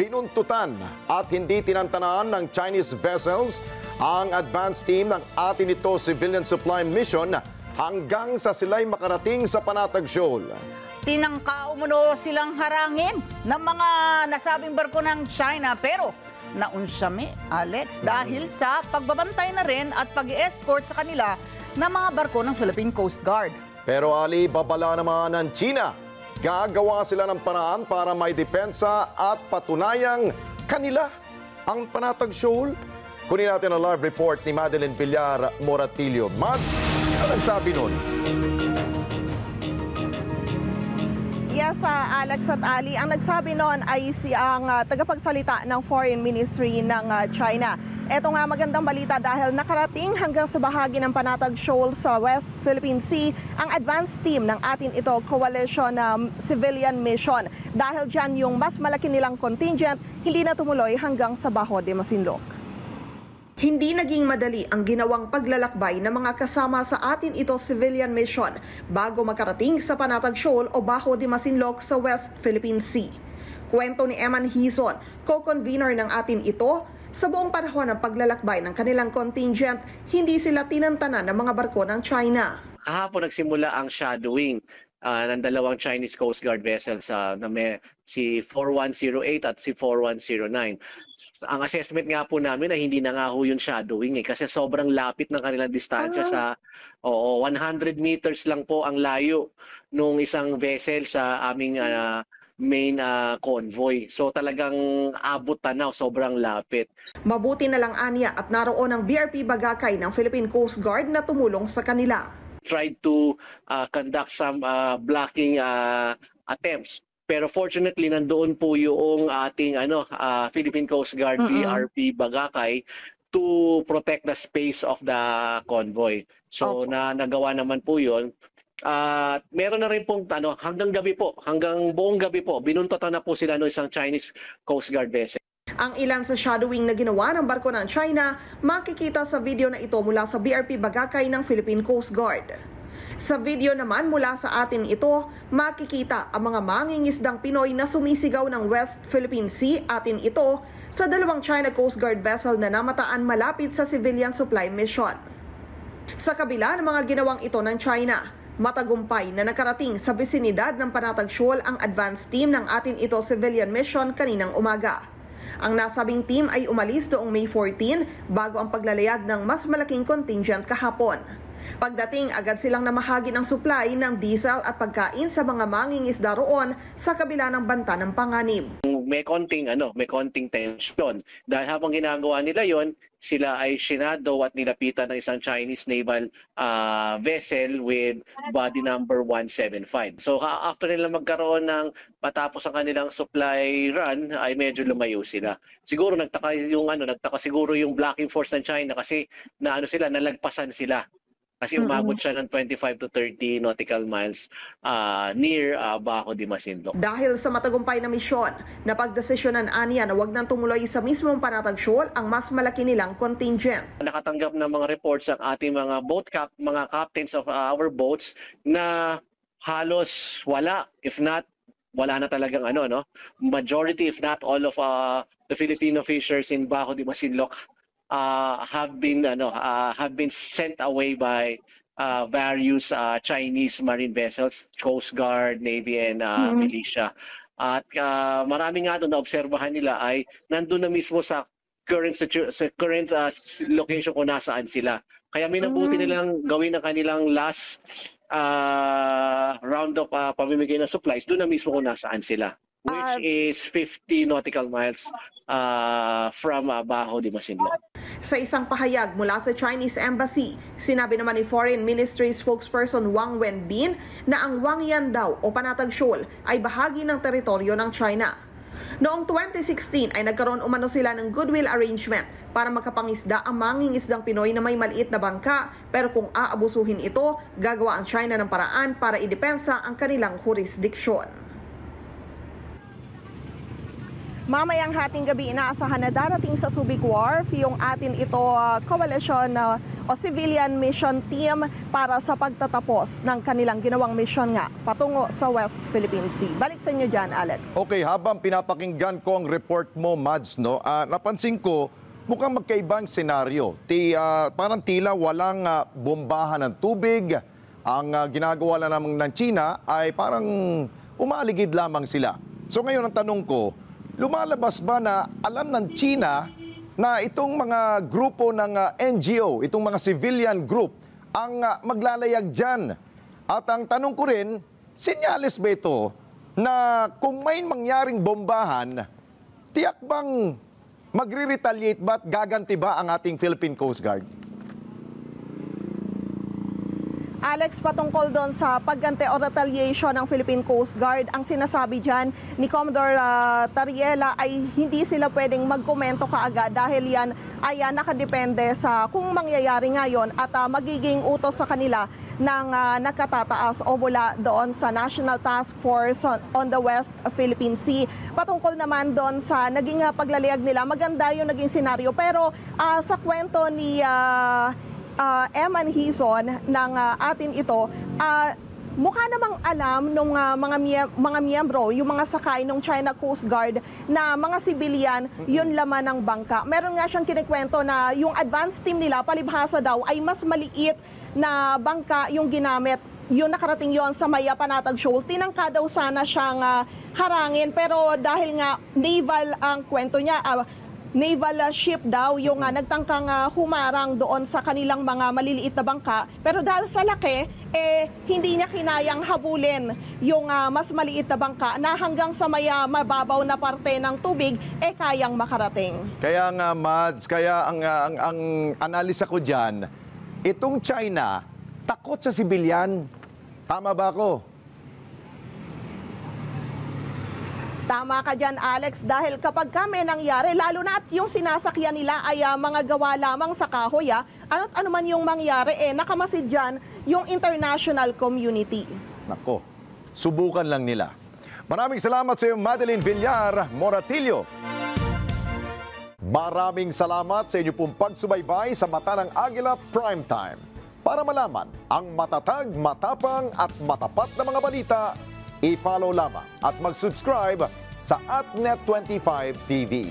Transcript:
binuntutan at hindi tinantanan ng Chinese vessels ang advance team ng atin ito civilian supply mission hanggang sa sila'y makarating sa Panatag Shoal. Tinangka umuno silang harangin ng mga nasabing barko ng China pero naunsami, Alex, dahil sa pagbabantay na rin at pag-escort sa kanila ng mga barko ng Philippine Coast Guard. Pero Ali, babala naman ng China. Gagawa sila ng paraan para may depensa at patunayang kanila ang Panatag Shoal. Kunin natin ang live report ni Madeline Villar Moratillo. Mads, ano nagsabi nun? Yes, Alex at Ali, ang nagsabi noon ay ang tagapagsalita ng Foreign Ministry ng China. Ito nga magandang balita dahil nakarating hanggang sa bahagi ng Panatag Shoal sa West Philippine Sea ang advance team ng atin ito coalition civilian mission. Dahil dyan yung mas malaki nilang contingent, hindi na tumuloy hanggang sa Bajo de Masinloc. Hindi naging madali ang ginawang paglalakbay ng mga kasama sa atin ito civilian mission bago makarating sa Panatag Shoal o Bajo de Masinloc sa West Philippine Sea. Kwento ni Eman Hizon, co-convener ng atin ito, sa buong panahon ng paglalakbay ng kanilang contingent, hindi sila tinantanan ng mga barko ng China. Kahapon nagsimula ang shadowing ng dalawang Chinese Coast Guard vessels si 4108 at si 4109. Ang assessment nga po namin na hindi na nga ho yung shadowing kasi sobrang lapit ng kanilang distansya sa 100 meters lang po ang layo nung isang vessel sa aming main convoy. So talagang abot tanaw, sobrang lapit. Mabuti na lang anya at naroon ang BRP Bagakay ng Philippine Coast Guard na tumulong sa kanila. Tried to conduct some blocking attempts. Pero fortunately, nandoon po yung ating Philippine Coast Guard BRP Bagakay to protect the space of the convoy. So nagawa naman po yun. Meron na rin pong hanggang gabi po, hanggang buong gabi po, binuntotan na po sila ng isang Chinese Coast Guard vessel. Ang ilan sa shadowing na ginawa ng barko ng China, makikita sa video na ito mula sa BRP Bagakay ng Philippine Coast Guard. Sa video naman mula sa atin ito, makikita ang mga mangingisdang Pinoy na sumisigaw ng West Philippine Sea atin ito sa dalawang China Coast Guard vessel na namataan malapit sa civilian supply mission. Sa kabila ng mga ginawang ito ng China, matagumpay na nakarating sa bisinidad ng Panatag Shoal ang advance team ng atin ito civilian mission kaninang umaga. Ang nasabing team ay umalis doong May 14 bago ang paglalayag ng mas malaking contingent kahapon. Pagdating, agad silang namahagi ng supply ng diesel at pagkain sa mga mangingisda roon sa kabila ng banta ng panganib. May konting tension. Dahil habang ginagawa nila yon, sila ay sinado at nilapitan ng isang Chinese naval vessel with body number 175. So after nila magkaroon ng matapos ang kanilang supply run, ay medyo lumayo sila. Siguro nagtaka siguro yung blocking force ng China kasi nalagpasan sila. Kasi umabot siya ng 25 to 30 nautical miles near Bajo de Masinloc. Dahil sa matagumpay na misyon, napagdesisyonan anya na wag nang tumuloy sa mismong Panatag Shoal ang mas malaki nilang contingent. Nakatanggap ng mga reports ang ating mga mga captains of our boats na halos wala, if not wala na talagang majority if not all of the Filipino fishers in Bajo de Masinloc have been sent away by various Chinese marine vessels, Coast Guard, Navy, and militia. At marami nga doon na obserbahan nila ay nandun na mismo sa current location kung nasaan sila. Kaya may nabuti nilang gawin ang kanilang last round of pamimigay ng supplies doon na mismo kung nasaan sila, which is 50 nautical miles from Bajo de Masinloc. Sa isang pahayag mula sa Chinese Embassy, sinabi naman ni Foreign Ministry spokesperson Wang Wenbin na ang Wangyan daw o Panatag Shoal ay bahagi ng teritoryo ng China. Noong 2016 ay nagkaroon umano sila ng goodwill arrangement para makapangisda ang mangingisdang Pinoy na may maliit na bangka, pero kung aabusuhin ito, gagawa ang China ng paraan para idepensa ang kanilang jurisdiksyon. Mamayang hating gabi, inaasahan na darating sa Subic Wharf yung atin ito coalition o civilian mission team para sa pagtatapos ng kanilang ginawang mission nga patungo sa West Philippine Sea. Balik sa inyo dyan, Alex. Okay, habang pinapakinggan ko ang report mo, Mads, no, napansin ko, mukhang magkaibang senaryo. Parang tila walang bombahan ng tubig. Ang ginagawa na naman ng China ay parang umaligid lamang sila. So ngayon ang tanong ko, lumalabas ba na alam ng China na itong mga grupo ng NGO, itong mga civilian group, ang maglalayag dyan? At ang tanong ko rin, senyales ba ito na kung may mangyaring bombahan, tiyak bang magre-retaliate ba at gaganti ba ang ating Philippine Coast Guard? Alex, patungkol doon sa pagganti o retaliation ng Philippine Coast Guard, ang sinasabi dyan ni Commodore Tariela ay hindi sila pwedeng magkomento kaagad dahil yan ay nakadepende sa kung mangyayari ngayon at magiging utos sa kanila ng nakatataas o mula doon sa National Task Force on the West Philippine Sea. Patungkol naman doon sa naging paglalayag nila, maganda yung naging senaryo pero sa kwento ni Eman Hizon ng atin ito, mukha namang alam ng mga miyembro, yung mga sakay ng China Coast Guard na mga civilian, yun laman ng bangka. Meron nga siyang kinikwento na yung advance team nila, palibhasa daw, ay mas maliit na bangka yung ginamit. Yung nakarating yon sa Maya Panatag Shoal, tinangka daw sana siyang harangin. Pero dahil nga naval ang kwento niya, naval ship daw yung nagtangkang humarang doon sa kanilang mga maliliit na bangka. Pero dahil sa laki, hindi niya kinayang habulin yung mas maliit na bangka na hanggang sa mababaw na parte ng tubig, kayang makarating. Kaya nga, Mads, kaya ang analisa ko dyan, itong China, takot sa sibilyan. Tama ba ako? Tama ka dyan, Alex, dahil kapag kami nangyari, lalo na at yung sinasakyan nila ay mga gawa lamang sa kahoy, ano't ano man yung mangyari, nakamasid dyan yung international community. Nako, subukan lang nila. Maraming salamat sa iyo, Madeline Villar Moratillo. Maraming salamat sa inyo pong pagsubaybay sa Mata ng Agila Primetime. Para malaman ang matatag, matapang at matapat na mga balita, i-follow lamang at mag-subscribe sa AtNet25 TV.